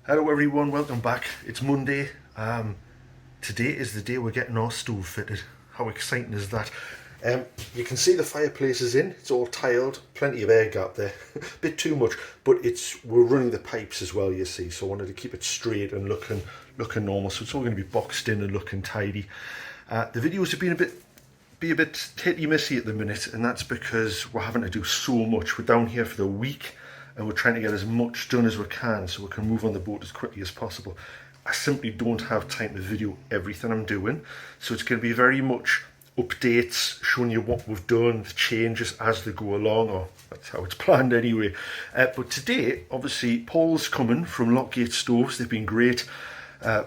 Hello everyone, welcome back. It's Monday. Today is the day we're getting our stove fitted. How exciting is that? You can see the fireplace is in, it's all tiled, plenty of air gap there. Bit too much, but we're running the pipes as well, you see, so I wanted to keep it straight and looking normal, so it's all going to be boxed in and looking tidy. The videos have been a bit hit-y-missy at the minute, and that's because we're having to do so much. We're down here for the week and we're trying to get as much done as we can so we can move on the boat as quickly as possible. I simply don't have time to video everything I'm doing, so it's going to be very much updates showing you what we've done, the changes as they go along, or that's how it's planned anyway. But today, obviously, Paul's coming from Lockgate Stoves. They've been great.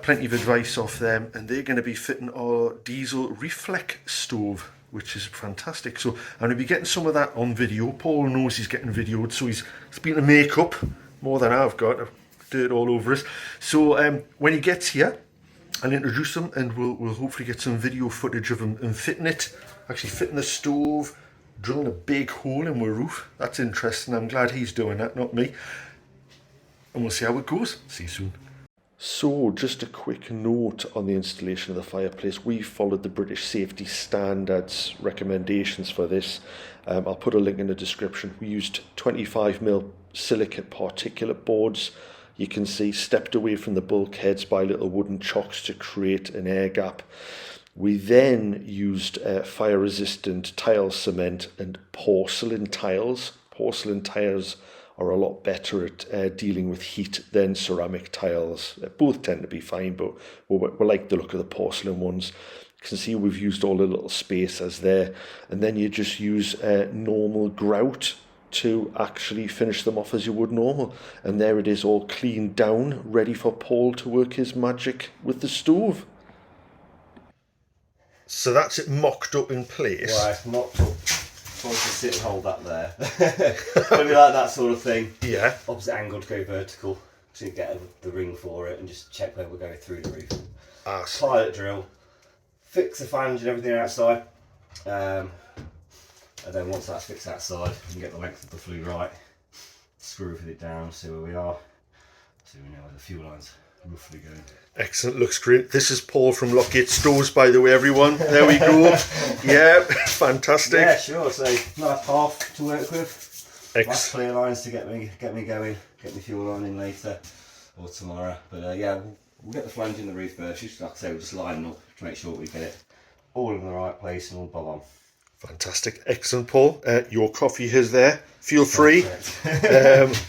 Plenty of advice off them, and they're going to be fitting our diesel Refleks stove, which is fantastic. So I'm going to be getting some of that on video. Paul knows he's getting videoed, so he's been to make up more than I've got. I've dirt all over us. So when he gets here, I'll introduce him, and we'll hopefully get some video footage of him and fitting it, actually fitting the stove, drilling a big hole in my roof. That's interesting. I'm glad he's doing that, not me. And we'll see how it goes. See you soon. So, just a quick note on the installation of the fireplace. We followed the British Safety Standards recommendations for this. I'll put a link in the description. We used 25mm silicate particulate boards. You can see stepped away from the bulkheads by little wooden chocks to create an air gap. We then used fire-resistant tile cement and porcelain tiles. Porcelain tiles are a lot better at dealing with heat than ceramic tiles. Both tend to be fine, but we like the look of the porcelain ones. You can see we've used all the little spacers there, and then you just use normal grout to actually finish them off as you would normal. And there it is, all cleaned down, ready for Paul to work his magic with the stove. So that's it mocked up in place. Right, mocked up. So I can sit and hold that there. It's going to be like that sort of thing. Yeah. Opposite angle to go vertical to get the ring for it and just check where we're going through the roof. Pilot drill, fix the flange and everything outside. And then once that's fixed outside, we can get the length of the flue right, screw it down, see where we are, so we know where the fuel line's roughly going. Excellent, looks great. This is Paul from Lockgate Stoves, by the way, everyone. There we go. Yeah, fantastic. Yeah, sure. So nice path to work with. Nice clear lines to get me going, get my fuel line in later or tomorrow. But yeah, we'll get the flange in the roof first. Just like I say, we'll just line up to make sure we get it all in the right place and all bob on. Fantastic, excellent, Paul. Your coffee is there. Feel free.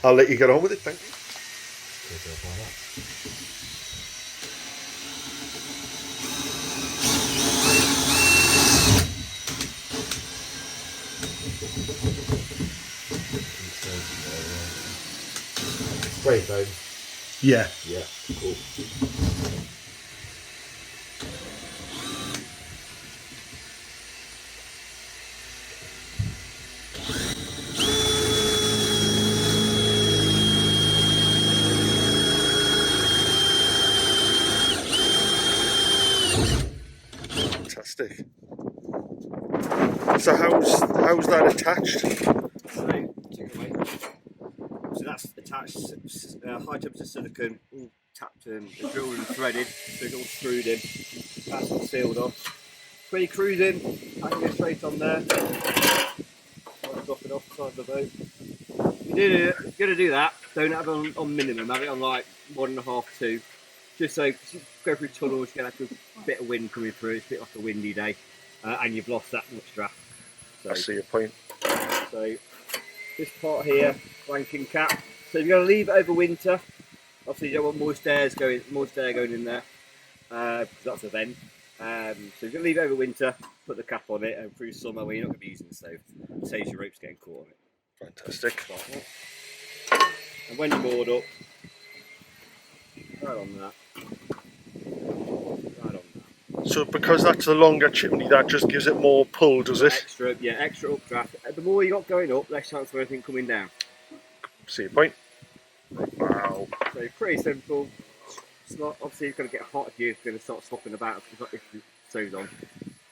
I'll let you get on with it. Thank you. Spray foam. Yeah. Yeah, cool. Fantastic. So how's that attached? So that's attached, high temperature silicone, all tapped in, drilled and threaded, so it's all screwed in. That's all sealed off. When you're cruising, I can go straight on there. I'll drop it off the side of the boat. If you're going to do that, don't have it on minimum, have it on like 1.5, 2. Just so you go through tunnels, you get like a bit of wind coming through, it's a bit like a windy day, and you've lost that much draft. So, I see your point. So this part here, flanking cap. So if you're going to leave it over winter, obviously you don't want moist air going in there, because that's a vent. So if you're going to leave it over winter, put the cap on it, and through summer when you're not going to be using the stove, it saves your ropes getting caught on it. Fantastic. And when you board up, right on that. Right on that. So because that's a longer chimney, that just gives it more pull, does it? Extra updraft. The more you got going up, less chance of anything coming down. See your point. Wow. So pretty simple. It's not, obviously it's going to get hot if you're going to start swapping about if the stove's on.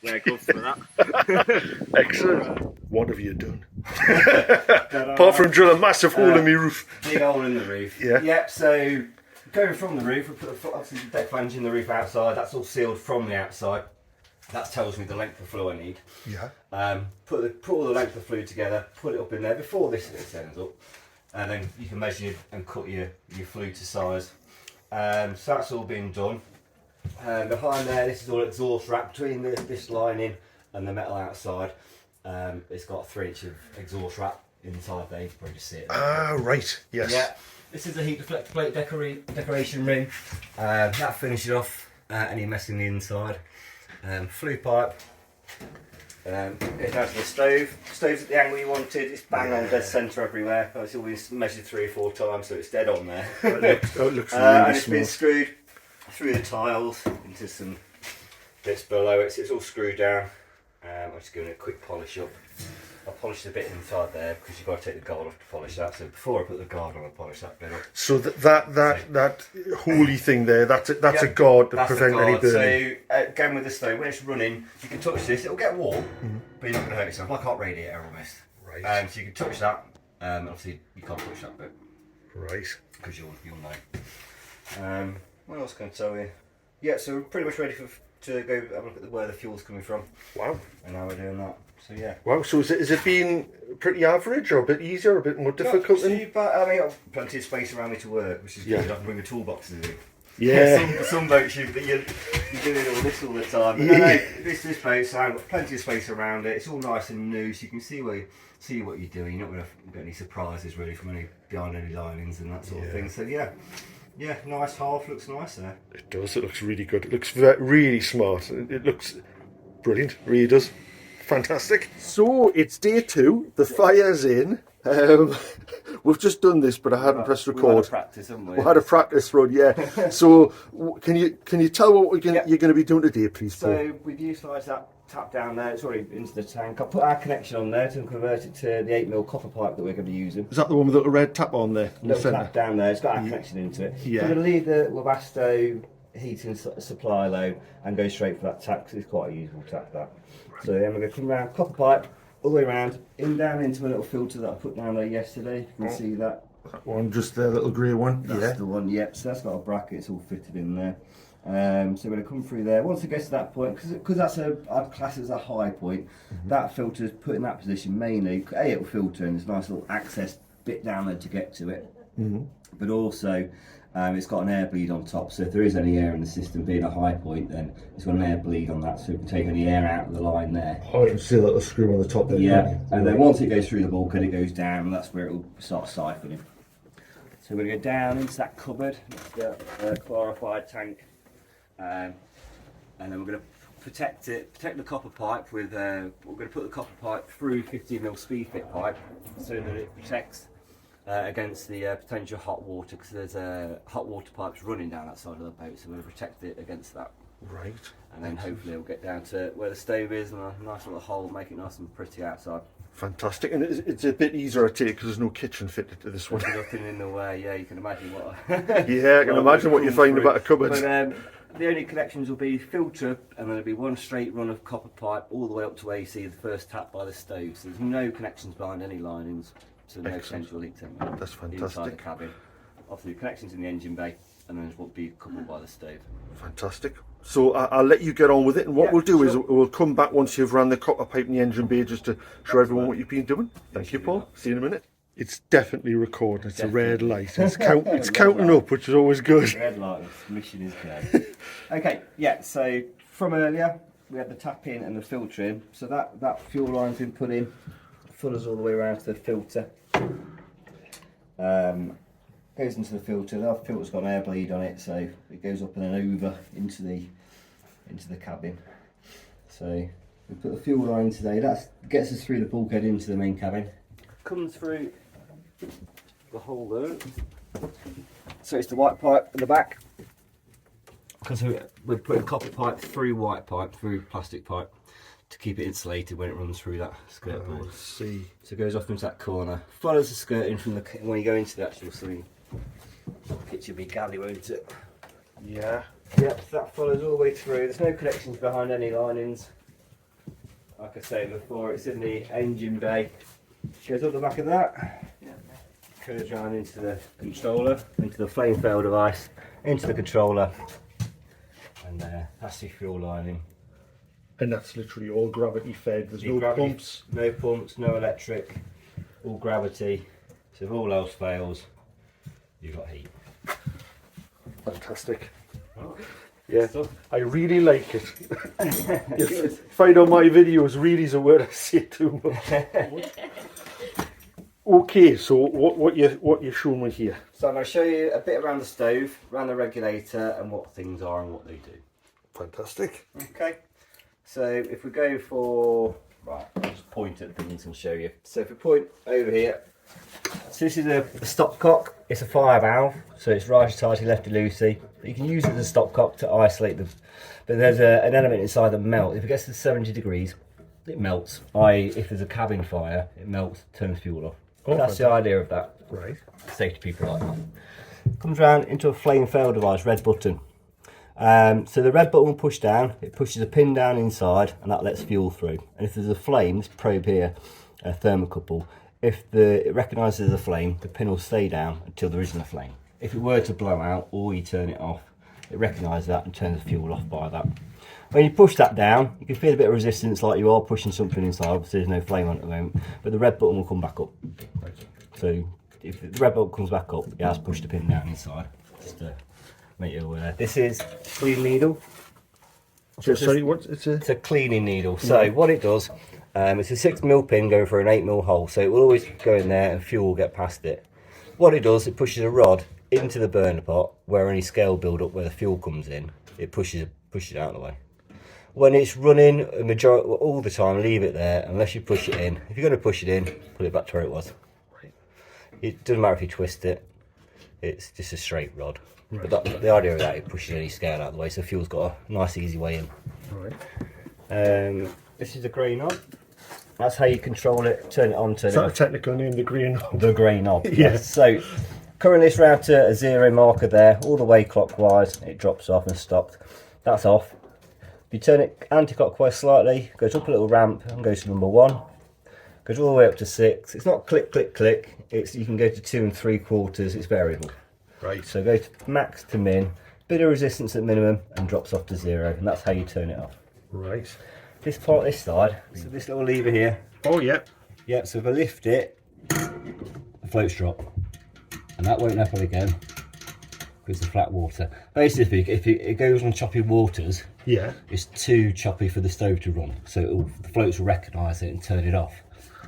Wear gloves for that. Excellent. What have you done? Apart from drill a massive hole in my roof. Big hole in the roof. Yeah. Yep, so going from the roof, we put obviously the deck flange in the roof outside. That's all sealed from the outside. That tells me the length of flue I need. Yeah. Put all the length of flue together, put it up in there before this ends up, and then you can measure and cut your flue to size. So that's all been done. Behind there, this is all exhaust wrap between this lining and the metal outside. It's got a 3-inch of exhaust wrap inside there. You can probably just see it. Ah, right. Yes. Yeah. This is a heat deflector plate decoration ring. That finishes off any mess in the inside. Flue pipe. It has the stove. Stove's at the angle you wanted. It's bang on dead centre everywhere. It's always measured 3 or 4 times, so it's dead on there. It looks really and it's small. been screwed through the tiles into some bits below it. So it's all screwed down. I'm just giving it a quick polish up. I polished a bit inside there because you've got to take the guard off to polish that. So before I put the guard on, I polish that bit up. So that holy thing there, that's a guard to prevent any burning. So again with the stove, when it's running, you can touch this. It'll get warm, but you're not going to hurt yourself. Like hot radiator almost. Right. So you can touch that. Obviously you can't touch that bit. Right. Because you'll know. What else can I tell you? Yeah, so we're pretty much ready to go have a look at where the fuel's coming from. Wow. And how we're doing that. So yeah. Wow. So is it been pretty average, or a bit easier, or a bit more difficult? I mean, I've got plenty of space around me to work, which is good. I can bring the toolboxes in. Yeah. Some boats you're doing all this all the time. But no, this boat's got plenty of space around it. It's all nice and new, so you can see what you're doing. You're not going to get any surprises really from behind any linings and that sort of thing. So yeah, nice half, looks nice there. It does. It looks really good. It looks really smart. It looks brilliant. Really does. Fantastic. So it's day 2. The fire's in. We've just done this, but I hadn't pressed record. We had a practice, haven't we? We had a practice run, yeah. So can you tell what you're going to be doing today, please, Paul? So we've utilised that tap down there. It's already into the tank. I put our connection on there to convert it to the 8mm copper pipe that we're going to be using. Is that the one with the red tap on there? Little tap down there. It's got our connection into it. Yeah. So we're going to leave the Webasto heating supply low and go straight for that tap because it's quite a usable tap that. So then we're going to come around copper pipe all the way around, down into a little filter that I put down there yesterday. You can see that. That one, just the little grey one. That's the one, yep. So that's got a bracket, it's all fitted in there. So we're going to come through there. Once it gets to that point, because that's I'd class it as a high point, that filter's put in that position mainly. It'll filter and there's a nice little access bit down there to get to it. But also, it's got an air bleed on top, so if there is any air in the system being a high point, then it's got an air bleed on that, so it can take any air out of the line there. Oh, you can see a little screw on the top there. Yeah, and then once it goes through the bulkhead, it goes down, and that's where it will start siphoning. So we're going to go down into that cupboard, the clarified tank, and then we're going to protect the copper pipe with, we're going to put the copper pipe through 15mm speed fit pipe, so that it protects against the potential hot water, because there's hot water pipes running down that side of the boat, so we're going to protect it against that. Right. And then hopefully it'll get down to where the stove is and a nice little hole, make it nice and pretty outside. Fantastic, and it's a bit easier, I take, because there's no kitchen fitted to this one. There's nothing in the way, yeah, you can imagine what... Yeah, I can imagine what you find about a cupboard. But the only connections will be filter, and then there'll be one straight run of copper pipe all the way up to where you see the first tap by the stove. So there's no connections behind any linings, so no potential leak temperature. That's fantastic. Inside the cabin. Obviously the connections in the engine bay, and then there's what will be coupled by the stove. Fantastic. So I'll let you get on with it, and what we'll do is we'll come back once you've run the copper pipe in the engine bay, just to show everyone what you've been doing. Thank you, Paul. See you in a minute. It's definitely recording. It's a red light. It's counting up, which is always good. Red light, mission is go. Okay, yeah, so from earlier we had the tap in and the filter in, so that fuel line's been put in, funnels all the way around to the filter. Goes into the filter. The filter's got an air bleed on it, so it goes up and then over into the cabin. So we put the fuel line today. That gets us through the bulkhead into the main cabin. Comes through the hole there. So it's the white pipe at the back, because we're putting copper pipe through white pipe, through plastic pipe, to keep it insulated when it runs through that skirt board. See. So it goes off into that corner, follows the skirt in from when you go into the actual swing. Picture be galley, won't it? Yeah. Yep, so that follows all the way through. There's no connections behind any linings. Like I said before, it's in the engine bay. Goes up the back of that. Goes round into the controller, into the flame fail device, into the controller, and that's the fuel lining. And that's literally all gravity fed. There's no pumps. No pumps, no electric, all gravity. So if all else fails, you've got heat. Fantastic. Oh, Yeah, stuff. I really like it. If I know my videos, really is a word I say too much. Okay, so what you're showing me here? So I'm going to show you a bit around the stove, around the regulator, and what things are and what they do. Fantastic. Okay. So if we go for, right, I'll just point at things and show you. So if we point over here, so this is a stopcock. It's a fire valve, so it's righty-tighty, lefty-loosey. You can use it as a stopcock to isolate the, but there's an element inside that melts. If it gets to 70 degrees, it melts. If there's a cabin fire, it melts, turns fuel off. Oh, that's the idea of that. Right. Safety people like that. Comes round into a flame fail device, red button. So the red button will push down, it pushes a pin down inside, and that lets fuel through. And if there's a flame, this probe here, a thermocouple, if it recognises a flame, the pin will stay down until there isn't a flame. If it were to blow out or you turn it off, it recognises that and turns the fuel off by that. When you push that down, you can feel a bit of resistance, like you are pushing something inside. Obviously there's no flame on at the moment, but the red button will come back up. So if the red button comes back up, it has pushed the pin down inside. Just to make you aware. This is clean needle. So sorry, what? It's a cleaning needle. So what it does, it's a 6mm pin going for an 8mm hole. So it will always go in there and fuel will get past it. What it does, it pushes a rod into the burner pot where any scale build up where the fuel comes in. It pushes it out of the way. When it's running, all the time, leave it there unless you push it in. If you're going to push it in, put it back to where it was. It doesn't matter if you twist it. It's just a straight rod. Right. But the idea of that, it pushes any scale out of the way, so fuel's got a nice easy way in. Right. This is the grey knob. That's how you control it, turn it on, turn it off. Is that a technical name, the grey knob? The grey knob, yes. So currently it's round to a 0 marker there, all the way clockwise, it drops off and stopped. That's off. If you turn it anti-clockwise slightly, goes up a little ramp and goes to number 1. Goes all the way up to 6. It's not click, click, click. You can go to 2 3/4. It's variable. Right. So go to max to min, bit of resistance at minimum, and drops off to 0. And that's how you turn it off. Right. This part, this side. So this little lever here. Oh yeah. Yeah. So if I lift it, the floats drop, and that won't happen again because the flat water. Basically, if it goes on choppy waters, yeah, it's too choppy for the stove to run. So the floats will recognise it and turn it off.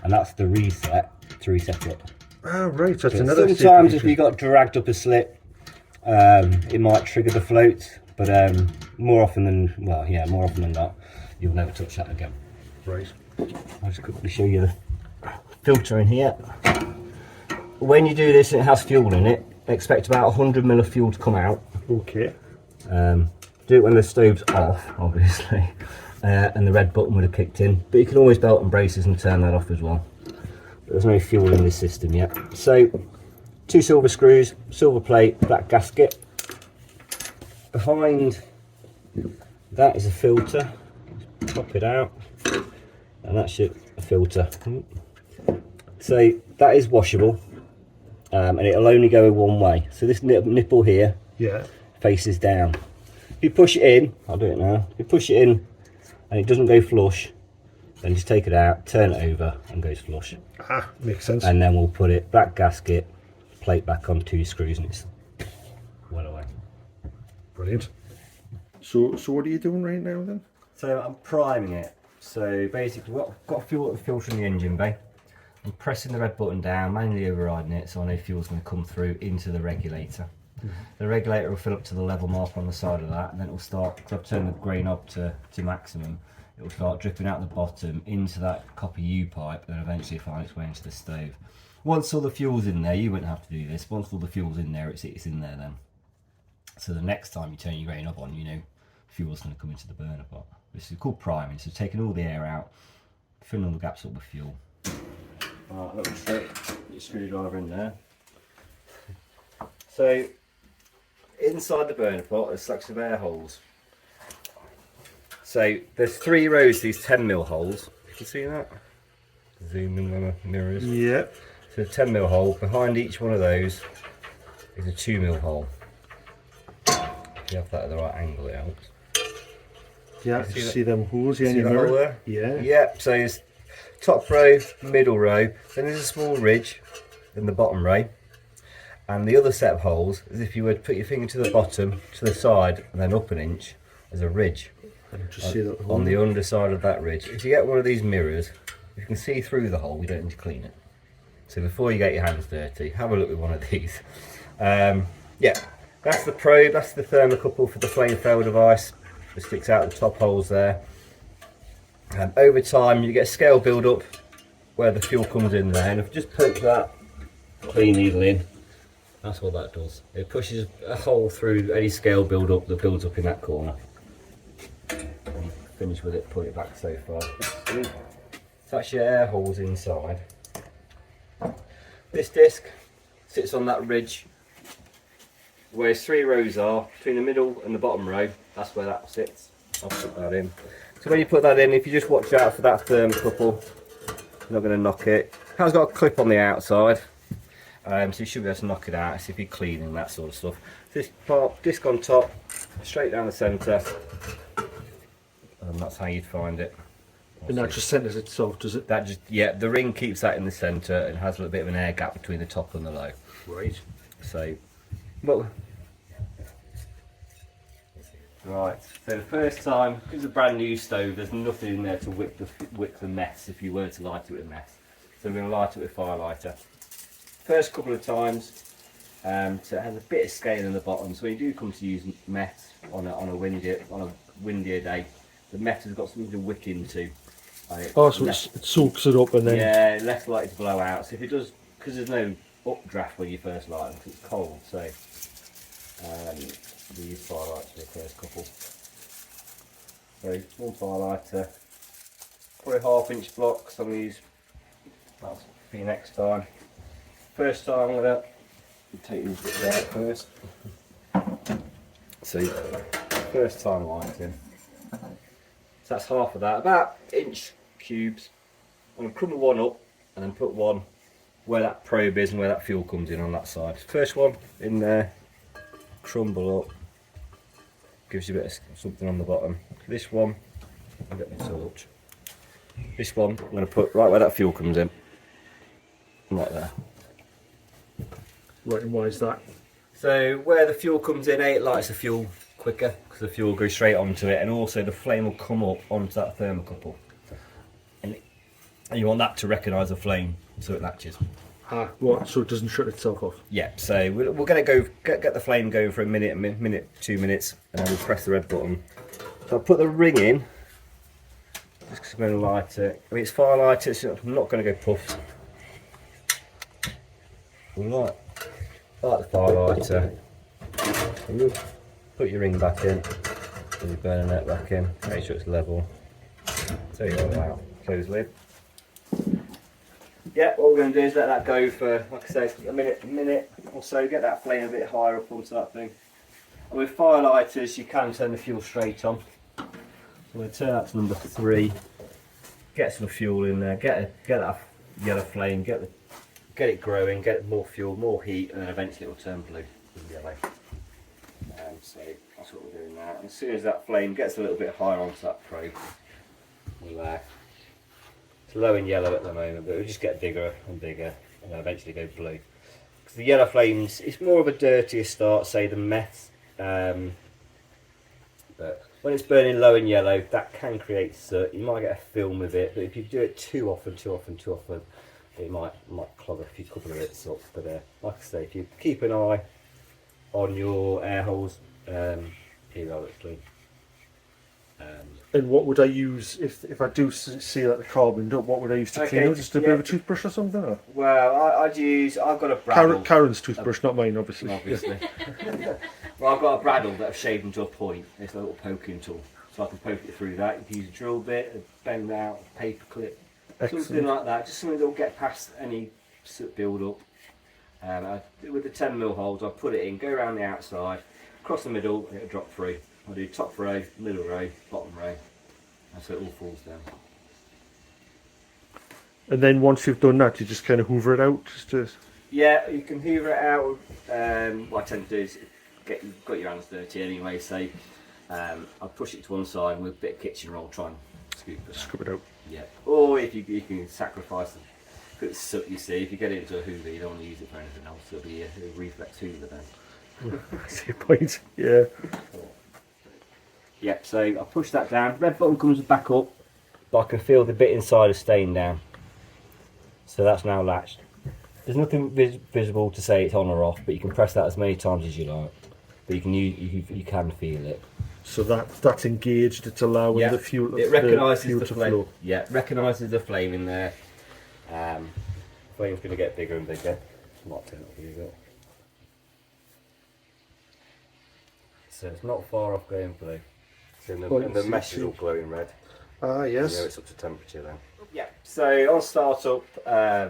And that's the reset to reset it. Ah, right, that's another. Sometimes if you got dragged up a slip, it might trigger the float, but more often than not, you'll never touch that again. Right. I'll just quickly show you the filter in here. When you do this and it has fuel in it, expect about 100ml of fuel to come out. Okay. Do it when the stove's off, obviously. And the red button would have kicked in, but you can always belt and braces and turn that off as well. But there's no fuel in this system yet. So 2 silver screws, silver plate, black gasket. Behind that is a filter. Pop it out, and that's a filter. So that is washable, and it'll only go one way. So this nipple here, yeah, faces down. If you push it in, I'll do it now. If you push it in and it doesn't go flush, then just take it out, turn it over, and goes flush. Ah, makes sense. And then we'll put it black gasket, plate back on 2 screws, and it's well away. Brilliant. So what are you doing right now then? So I'm priming it. So basically, I've got a fuel filter in the engine bay. I'm pressing the red button down, manually overriding it, so I know fuel's going to come through into the regulator. The regulator will fill up to the level mark on the side of that, and then it will start, because I've turned the grey knob to maximum, it will start dripping out the bottom into that copper U-pipe, and eventually find its way into the stove. Once all the fuel's in there, you won't have to do this. Once all the fuel's in there, it's in there then. So the next time you turn your grey knob on, you know fuel's going to come into the burner pot. This is called priming, so taking all the air out, filling all the gaps up with fuel. Right, little trick, put your screwdriver in there. So inside the burner pot, there's stacks of air holes. So there's 3 rows of these 10mm holes. You can see that? Zoom in on the mirrors. Yeah. So the 10mm hole, behind each one of those is a 2mm hole. If you have that at the right angle, it helps. Yeah, you see them holes, yeah, in See your the hole mirror? there? Yeah. Yep, so it's top row, middle row, then there's a small ridge in the bottom row. And the other set of holes is if you were to put your finger to the bottom, to the side, and then up an inch, there's a ridge. And just see that hole On the there? underside of that ridge. If you get one of these mirrors, you can see through the hole, you don't need to clean it. So before you get your hands dirty, have a look with one of these. Yeah, that's the probe, that's the thermocouple for the flame fail device. It sticks out the top holes there. Over time, you get a scale build up where the fuel comes in there, and if you just poke that clean needle in, that's what that does. It pushes a hole through any scale build up that builds up in that corner. And finish with it, put it back so far. That's your air holes inside. This disc sits on that ridge where 3 rows are, between the middle and the bottom row. That's where that sits. I'll put that in. So when you put that in, if you just watch out for that thermocouple, you're not going to knock it. It has got a clip on the outside, so you should be able to knock it out. So if you're cleaning that sort of stuff. This part, disc on top, straight down the centre, and that's how you'd find it. And that just centres itself, does it? That just, yeah, the ring keeps that in the centre and has a little bit of an air gap between the top and the low. Right. So, well, right. So the first time, because it's a brand new stove, there's nothing in there to wick the Meths if you were to light it with Meths. So we're going to light it with firelighter. First couple of times, so it has a bit of scale in the bottom. So when you do come to use Meths on a windier day, the Meths has got something to wick into. Oh, so it soaks it up and then... Yeah, less likely to blow out. So if it does, because there's no updraft when you first light them, because it's cold, so we use firelighter for the first couple. So one firelighter, probably 1/2 inch blocks. I'm going to use that for you next time. First time I'm going to take these bits out first. So first time lighting. So that's half of that, about inch cubes. I'm going to crumble one up and then put one where that probe is and where that fuel comes in on that side. First one in there, crumble up, gives you a bit of something on the bottom. This one, I'll get my torch. This one I'm going to put right where that fuel comes in, right there. Right, and why is that? So where the fuel comes in, it lights the fuel quicker because the fuel goes straight onto it, and also the flame will come up onto that thermocouple, and you want that to recognise the flame so it latches. Ah, what? So it doesn't shut itself off? Yeah, so we're going to go get the flame going for a minute, 2 minutes, and then we'll press the red button. So I'll put the ring in, just because I'm going to light it. I mean, it's firelighter, so I'm not going to go puffs. We'll light the firelighter. Put your ring back in, put your burner net back in, make sure it's level. Take it all out, close the lid. Yeah, what we're going to do is let that go for, like I say, a minute or so, get that flame a bit higher up onto that thing. And with firelighters, you can turn the fuel straight on. So I'm going to turn that to number 3, get some fuel in there, get that yellow flame, get it growing, get more fuel, more heat, and then eventually it will turn blue with yellow. So that's what we're doing now. And as soon as that flame gets a little bit higher onto that probe, we'll, it's low in yellow at the moment, but it'll just get bigger and bigger, and then eventually go blue. Because the yellow flames, it's more of a dirtier start, say, than Meths. But when it's burning low in yellow, that can create soot. You might get a film with it, but if you do it too often, it might clog a couple of bits up. But like I say, if you keep an eye on your air holes periodically. And what would I use if I do see that the carbon up? What would I use to clean it? Just a bit of a toothbrush or something? Or? Well, I've got a Bradle. Karen's toothbrush, not mine, obviously. Obviously. Well, I've got a Bradle that I've shaved into a point. It's a little poking tool, so I can poke it through that. You can use a drill bit, a bend out, a paper clip, something like that. Just something that will get past any soot build up. With the 10mm holes, I'll put it in, go around the outside, across the middle, and it'll drop through. I'll do top row, middle row, bottom row, and so it all falls down. And then once you've done that, you just kind of hoover it out, just to... Yeah, you can hoover it out. What I tend to do is you've got your hands dirty anyway, so I'll push it to one side with a bit of kitchen roll, try and scoop it out. Scrub it out. Yeah, or if you can sacrifice the bit of soot, you see, if you get it into a hoover, you don't want to use it for anything else, it'll be a reflex hoover then. I see your point, yeah. Yep, so I push that down, red button comes back up, but I can feel the bit inside is staying down. So that's now latched. There's nothing visible to say it's on or off, but you can press that as many times as you like. But you can feel it. So that's engaged, it's allowing the fuel, it recognises fuel the to flame. flow. Yeah, recognises the flame in there. Flame's going to get bigger and bigger. Might turn up a bit. So it's not far off going blue. So and the mesh is all glowing red. Ah, yes. You know it's up to temperature then. Yeah. So on startup, I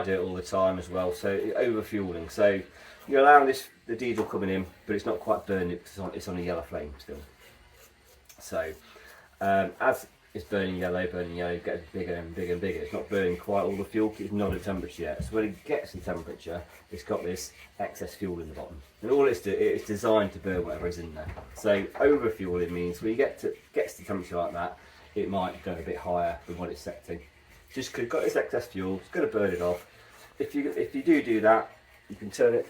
do it all the time as well. So over fueling. So you're allowing the diesel coming in, but it's not quite burning because it's on a yellow flame still. So as it's burning yellow, it gets bigger and bigger and bigger. It's not burning quite all the fuel because it's not at temperature yet. So when it gets to temperature, it's got this excess fuel in the bottom. And all it's designed to burn whatever is in there. So over fueling means when you gets to temperature like that, it might go a bit higher than what it's set to. Just because it's got this excess fuel, it's going to burn it off. If you do that, you can turn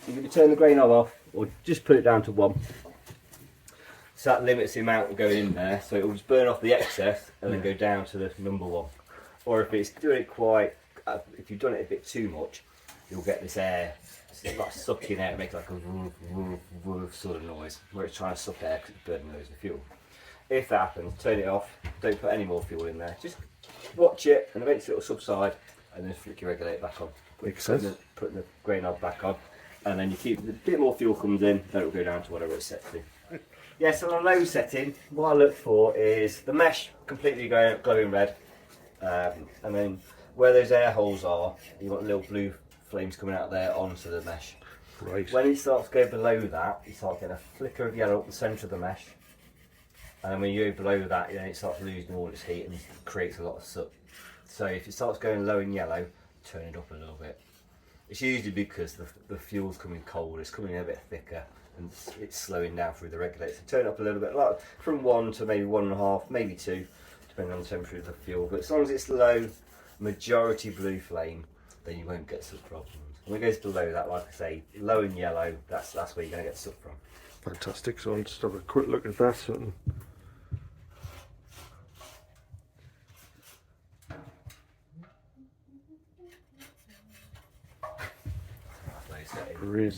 the grain knob off, or just put it down to 1. So that limits the amount going in there, so it will just burn off the excess and then go down to the number 1. Or if it's doing it if you've done it a bit too much, you'll get this air, it's like sucking air, it makes like a woof, woof, woof sort of noise, where it's trying to suck air because it's burning loads of fuel. If that happens, turn it off, don't put any more fuel in there, just watch it and eventually it'll subside and then flick your regulator back on. Makes sense. Putting the grain knob back on, and then you keep a bit more fuel comes in, then it'll go down to whatever it's set to. Yeah, so on a low setting, what I look for is the mesh completely glowing red, and then where those air holes are, you want little blue flames coming out there onto the mesh. Right. When it starts to go below that, you start getting a flicker of yellow up the centre of the mesh, and then when you go below that, then it starts losing all its heat and creates a lot of soot. So if it starts going low and yellow, turn it up a little bit. It's usually because the fuel's coming cold, it's coming in a bit thicker, and it's slowing down through the regulator. So turn it up a little bit, like from 1 to maybe 1.5, maybe 2, depending on the temperature of the fuel. But as long as it's low, majority blue flame, then you won't get soot problems. When it goes below that, like I say, low and yellow, that's where you're going to get soot from. Fantastic. So I'll just have a quick look at that.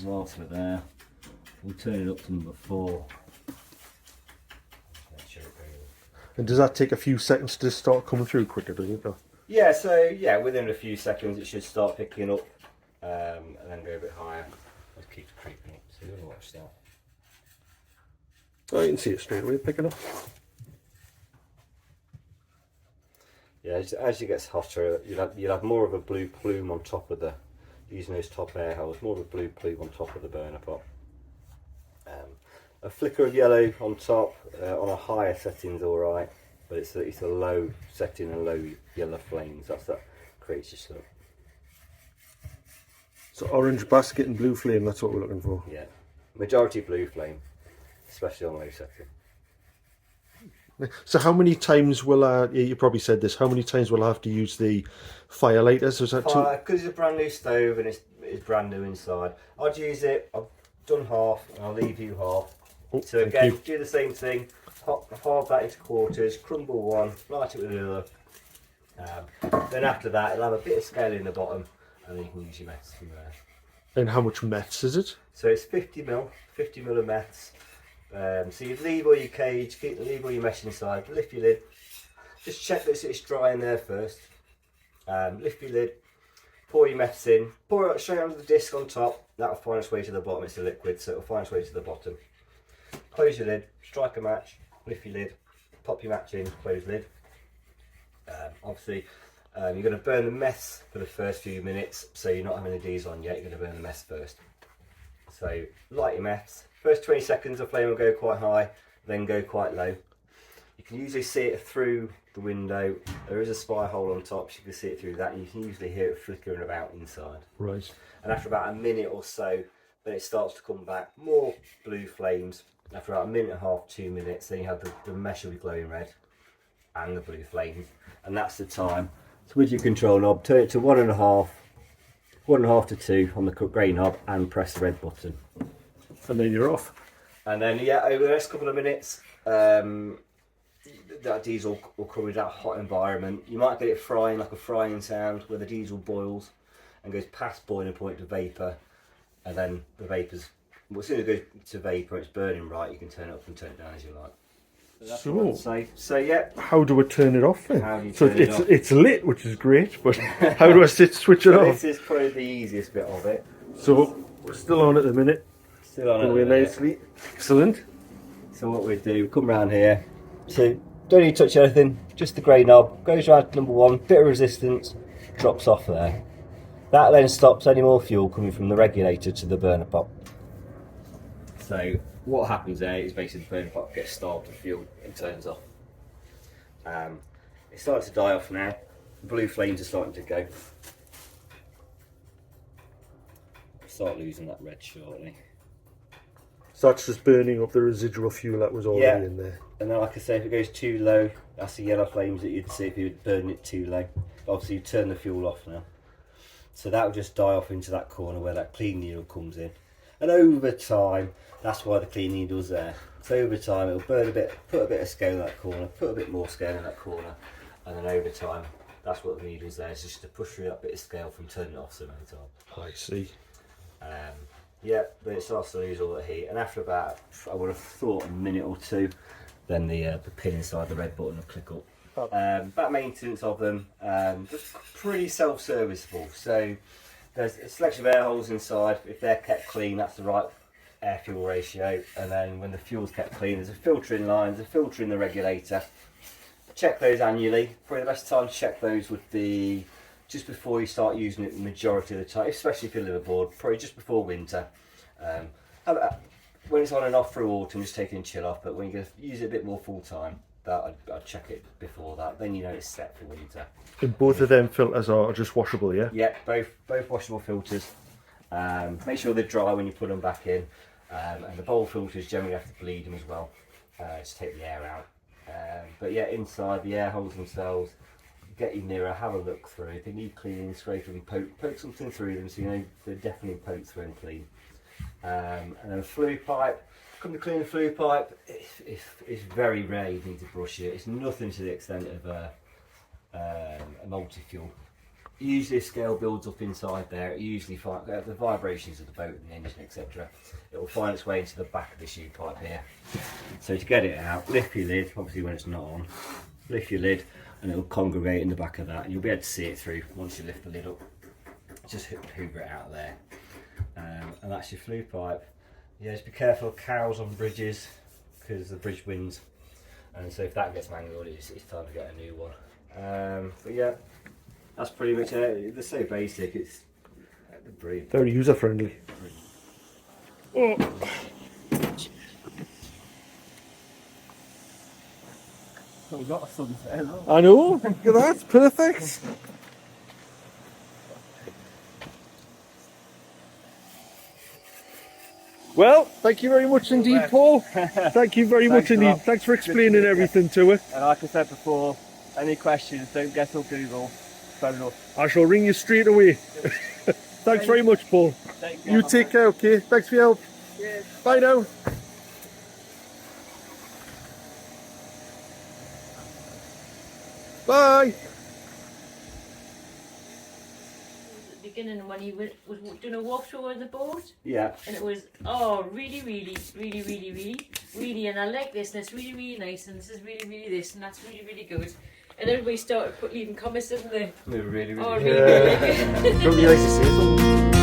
Whilst we're there, we'll turn it up to number 4. And does that take a few seconds to start coming through quicker, does it? Though? Yeah, so yeah, within a few seconds it should start picking up, and then go a bit higher. Just keep creeping up, so you'll watch that. Oh, you can see it straight away picking up. Yeah, as it gets hotter, you'll have more of a blue plume on top of using those top air holes, more of a blue plume on top of the burner pot. A flicker of yellow on top on a higher setting's alright, but it's a low setting and low yellow flames. That creates your soot. So orange basket and blue flame, that's what we're looking for. Yeah, majority blue flame, especially on low setting. So how many times will you probably said this, how many times will I have to use the fire lighters? Was that because it's a brand new stove and it's brand new inside, I'd use it. I've done half and I'll leave you half. Oh, so again, do the same thing, halve that into quarters, crumble one, light it with another. Then after that it'll have a bit of scale in the bottom and then you can use your Meths from there. And how much Meths is it? So it's 50ml of Meths. So you leave all your cage, leave all your mesh inside, lift your lid, just check that it's dry in there first. Lift your lid, pour your Meths in, pour it straight onto the disc on top, that'll find its way to the bottom, it's a liquid so it'll find its way to the bottom. Close your lid, strike a match, lift your lid, pop your match in, close lid. Obviously you're going to burn the Meths for the first few minutes, so you're not having the diesel on yet, you're going to burn the Meths first. So light your Meths. First 20 seconds the flame will go quite high, then go quite low. You can usually see it through the window. There is a spy hole on top, so you can see it through that, and you can usually hear it flickering about inside. Right. And after about a minute or so, then it starts to come back, more blue flames. After about a minute and a half, 2 minutes, then you have the mesh will be glowing red and the blue flames, and that's the time. So with your control knob, turn it to 1.5 to 2 on the grey knob, and press the red button. And then you're off. And then over the next couple of minutes, that diesel will come with that hot environment. You might get it frying, like a frying sound, where the diesel boils and goes past boiling point to vapour, and then the vapours, well, as soon as it goes to vapour, it's burning right, you can turn it up and turn it down as you like. So yeah. How do I turn it off then? How do you So turn it off? it's lit, which is great, but how do I switch it off? This is probably the easiest bit of it. So we're still on at the minute. Still on Going it. nicely. Excellent. So what we do, come round here. So don't need to touch anything, just the grey knob. Goes around to number 1, bit of resistance, drops off there. That then stops any more fuel coming from the regulator to the burner pot. So what happens there is basically the burner pot gets starved of fuel and turns off. It's starting to die off now. The blue flames are starting to go. Start losing that red shortly. So that's just burning up the residual fuel that was already in there. And then, like I say, if it goes too low, that's the yellow flames that you'd see if you burn it too low. Obviously, you turn the fuel off now. So that will just die off into that corner where that clean needle comes in. And over time, that's why the clean needle's there. So over time, it'll burn a bit, put a bit of scale in that corner, put a bit more scale in that corner, and then over time, that's what the needle's there. It's just to push through that bit of scale from turning it off so many times. I see. Yeah, but it starts to lose all the heat, and after about, I would have thought, a minute or 2, then the pin inside the red button will click up. About maintenance of them, just pretty self-serviceable. So there's a selection of air holes inside. If they're kept clean, that's the right air-fuel ratio. And then when the fuel's kept clean, there's a filter in line, there's a filter in the regulator. Check those annually. Probably the best time to check those would be just before you start using it the majority of the time, especially if you live aboard, probably just before winter. When it's on and off through autumn, just taking chill off, but when you're going to use it a bit more full time, that I'd check it before that, then you know it's set for winter. And both of them filters are just washable, yeah? Yeah, both washable filters. Make sure they're dry when you put them back in, and the bowl filters generally have to bleed them as well, to take the air out. But yeah, inside the air holes themselves, get your mirror, have a look through. If they need cleaning, scrape them, poke something through them so you know they're definitely poked through and clean. And then a flue pipe. Come to clean the flue pipe, it's very rare you need to brush it. It's nothing to the extent of a multi-fuel. Usually a scale builds up inside there. It usually the vibrations of the boat and the engine, etc. It will find its way into the back of the shoe pipe here. So to get it out, lift your lid, obviously when it's not on, lift your lid and it will congregate in the back of that, and you'll be able to see it through once you lift the lid up. Just hoover it out there. And that's your flue pipe. Yeah, just be careful of cows on bridges because the bridge wins, and so if that gets mangled, it's time to get a new one. But yeah, that's pretty much it. They're so basic. It's the breed. Very user friendly. Oh. We've got a sunset. I know. Look at that. Perfect. Well, thank you very much indeed, Paul. Thank you very much indeed. Thanks for explaining everything to us. And like I said before, any questions, don't guess or Google. Phone us. I shall ring you straight away. Thanks very much, Paul. You take care, okay? Thanks for your help. Cheers. Bye now. Bye. Beginning when he was doing a walkthrough of the boat, Yeah. and it was really, and I like this, and it's really nice, and this is really this, and that's really good. And everybody started leaving comments, didn't they? They're really Oh, good. really good. Don't you like to say something?